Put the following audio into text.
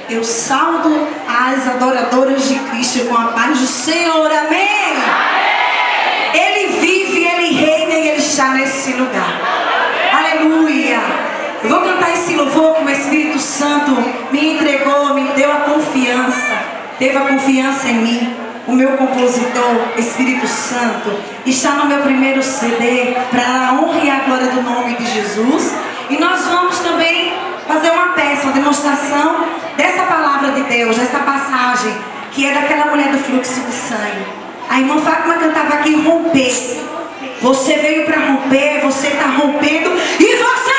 Eu saldo as adoradoras de Cristo com a paz do Senhor. Amém? Ele vive, Ele reina e Ele está nesse lugar. Aleluia. Eu vou cantar esse louvor que o Espírito Santo me entregou, me deu a confiança. Teve a confiança em mim. O meu compositor, Espírito Santo, está no meu primeiro CD para a honra e a glória do nome de Jesus. E nós vamos também fazer uma peça, uma demonstração dessa palavra de Deus, dessa passagem que é daquela mulher do fluxo de sangue. A irmã Fátima cantava aqui: romper. Você veio para romper, você está rompendo e você